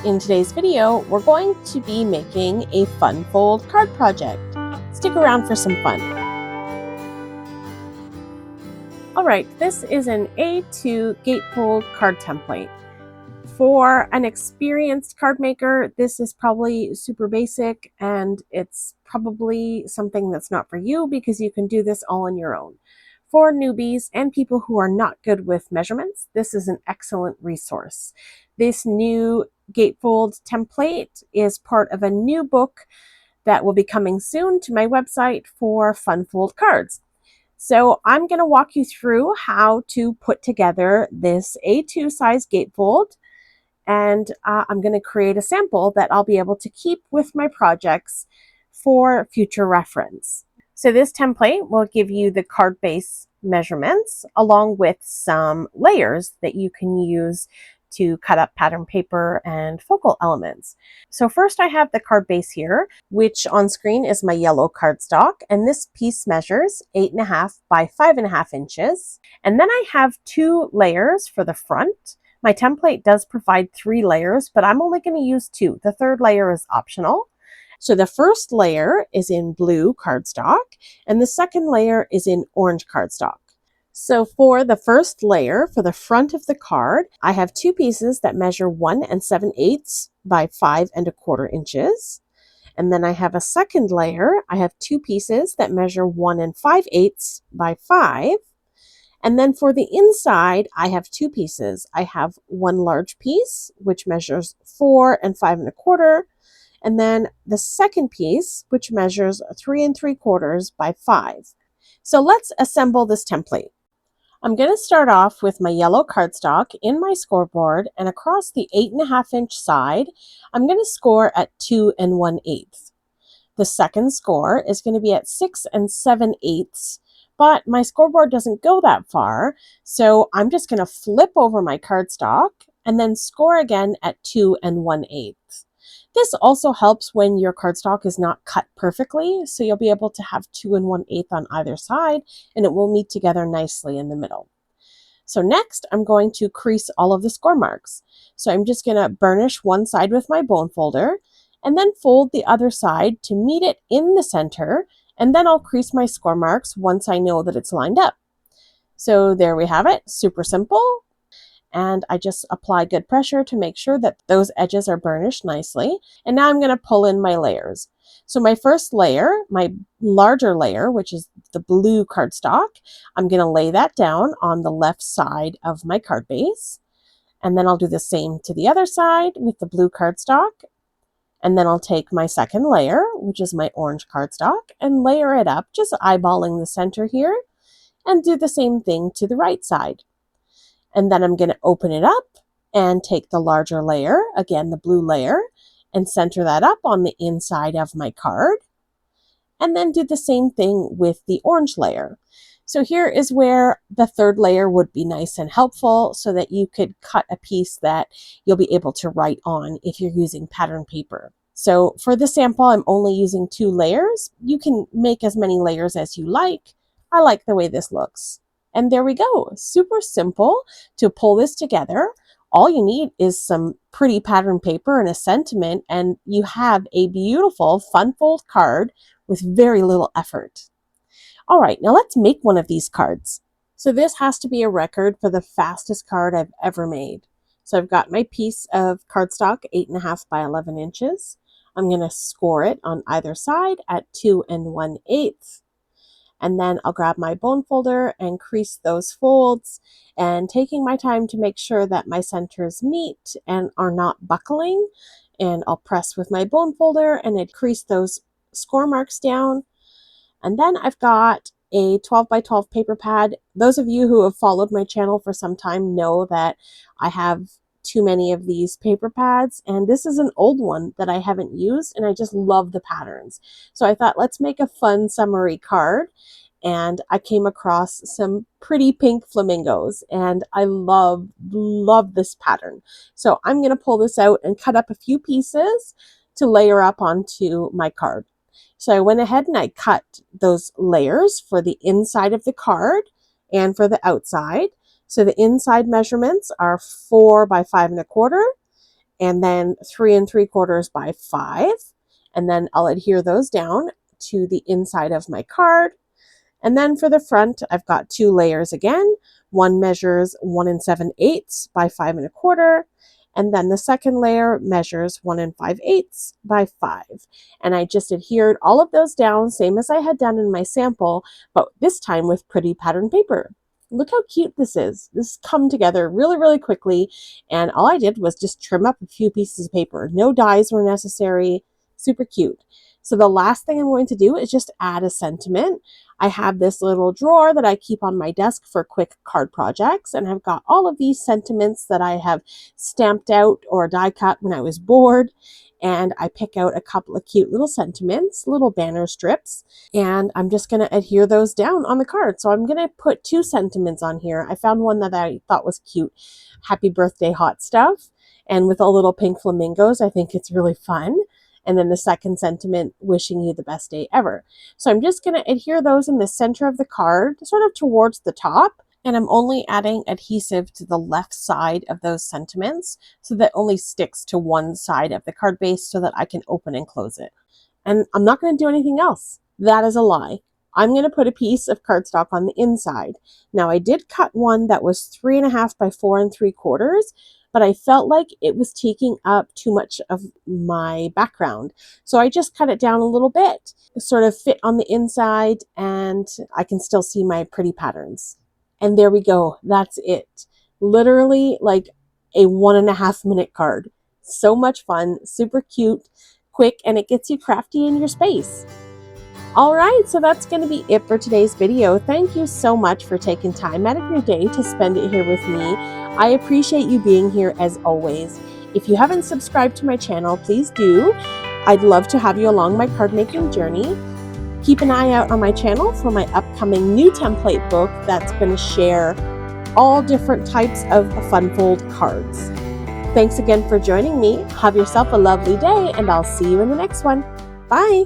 In today's video, we're going to be making a fun fold card project. Stick around for some fun. Alright, this is an A2 Gatefold card template. For an experienced card maker, this is probably super basic and it's probably something that's not for you because you can do this all on your own. For newbies and people who are not good with measurements, this is an excellent resource. This new Gatefold template is part of a new book that will be coming soon to my website for fun fold cards. So I'm going to walk you through how to put together this A2 size Gatefold, and I'm going to create a sample that I'll be able to keep with my projects for future reference. So this template will give you the card base measurements along with some layers that you can use to cut up pattern paper and focal elements. So first I have the card base here, which on screen is my yellow cardstock, and this piece measures 8.5 by 5.5 inches. And then I have 2 layers for the front. My template does provide 3 layers, but I'm only going to use 2. The third layer is optional. So the first layer is in blue cardstock, and the second layer is in orange cardstock. So for the first layer, for the front of the card, I have 2 pieces that measure 1 7/8 by 5 1/4 inches. And then I have a second layer. I have 2 pieces that measure 1 5/8 by 5. And then for the inside, I have 2 pieces. I have one large piece, which measures 4 5 1/4. And then the second piece, which measures 3 3/4 by 5. So let's assemble this template. I'm going to start off with my yellow cardstock in my scoreboard, and across the 8.5 inch side, I'm going to score at 2 1/8. The second score is going to be at 6 7/8, but my scoreboard doesn't go that far, so I'm just going to flip over my cardstock and then score again at 2 1/8. This also helps when your cardstock is not cut perfectly, so you'll be able to have 2 1/8 on either side, and it will meet together nicely in the middle. So next, I'm going to crease all of the score marks. So I'm just going to burnish one side with my bone folder, and then fold the other side to meet it in the center, and then I'll crease my score marks once I know that it's lined up. So there we have it, super simple. And I just apply good pressure to make sure that those edges are burnished nicely. And now I'm going to pull in my layers. So my first layer, my larger layer, which is the blue cardstock, I'm going to lay that down on the left side of my card base. And then I'll do the same to the other side with the blue cardstock. And then I'll take my second layer, which is my orange cardstock, and layer it up, just eyeballing the center here, and do the same thing to the right side. And then I'm going to open it up and take the larger layer, again the blue layer, and center that up on the inside of my card. And then do the same thing with the orange layer. So here is where the third layer would be nice and helpful so that you could cut a piece that you'll be able to write on if you're using pattern paper. So for the sample, I'm only using 2 layers. You can make as many layers as you like. I like the way this looks. And there we go, super simple to pull this together. All you need is some pretty pattern paper and a sentiment, and you have a beautiful fun fold card with very little effort. All right, now let's make one of these cards. So this has to be a record for the fastest card I've ever made. So I've got my piece of cardstock, 8.5 by 11 inches. I'm going to score it on either side at 2 1/8. And then I'll grab my bone folder and crease those folds, and taking my time to make sure that my centers meet and are not buckling. And I'll press with my bone folder and I'd crease those score marks down. And then I've got a 12 by 12 paper pad. Those of you who have followed my channel for some time know that I have too many of these paper pads, and this is an old one that I haven't used, and I just love the patterns. So I thought, let's make a fun summary card, and I came across some pretty pink flamingos, and I love this pattern. So I'm going to pull this out and cut up a few pieces to layer up onto my card. So I went ahead and I cut those layers for the inside of the card and for the outside. So the inside measurements are 4 by 5 1/4, and then 3 3/4 by 5. And then I'll adhere those down to the inside of my card. And then for the front, I've got 2 layers again. One measures 1 7/8 by 5 1/4. And then the second layer measures 1 5/8 by 5. And I just adhered all of those down, same as I had done in my sample, but this time with pretty pattern paper. Look how cute this is. This come together really, really quickly. And all I did was just trim up a few pieces of paper. No dies were necessary. Super cute. So the last thing I'm going to do is just add a sentiment. I have this little drawer that I keep on my desk for quick card projects, and I've got all of these sentiments that I have stamped out or die cut when I was bored. And I pick out a couple of cute little sentiments, little banner strips, and I'm just going to adhere those down on the card. So I'm going to put 2 sentiments on here. I found one that I thought was cute. Happy birthday, hot stuff. And with all little pink flamingos, I think it's really fun. And then the second sentiment, wishing you the best day ever. So I'm just going to adhere those in the center of the card, sort of towards the top. And I'm only adding adhesive to the left side of those sentiments so that only sticks to one side of the card base so that I can open and close it. And I'm not going to do anything else. That is a lie. I'm going to put a piece of cardstock on the inside. Now I did cut one that was 3 1/2 by 4 3/4, but I felt like it was taking up too much of my background. So I just cut it down a little bit, sort of fit on the inside, and I can still see my pretty patterns. And there we go. That's it. Literally like a 1.5 minute card. So much fun, super cute, quick, and it gets you crafty in your space. All right, so that's going to be it for today's video. Thank you so much for taking time out of your day to spend it here with me. I appreciate you being here as always. If you haven't subscribed to my channel, please do. I'd love to have you along my card making journey. Keep an eye out on my channel for my upcoming new template book that's going to share all different types of fun fold cards. Thanks again for joining me. Have yourself a lovely day, and I'll see you in the next one. Bye!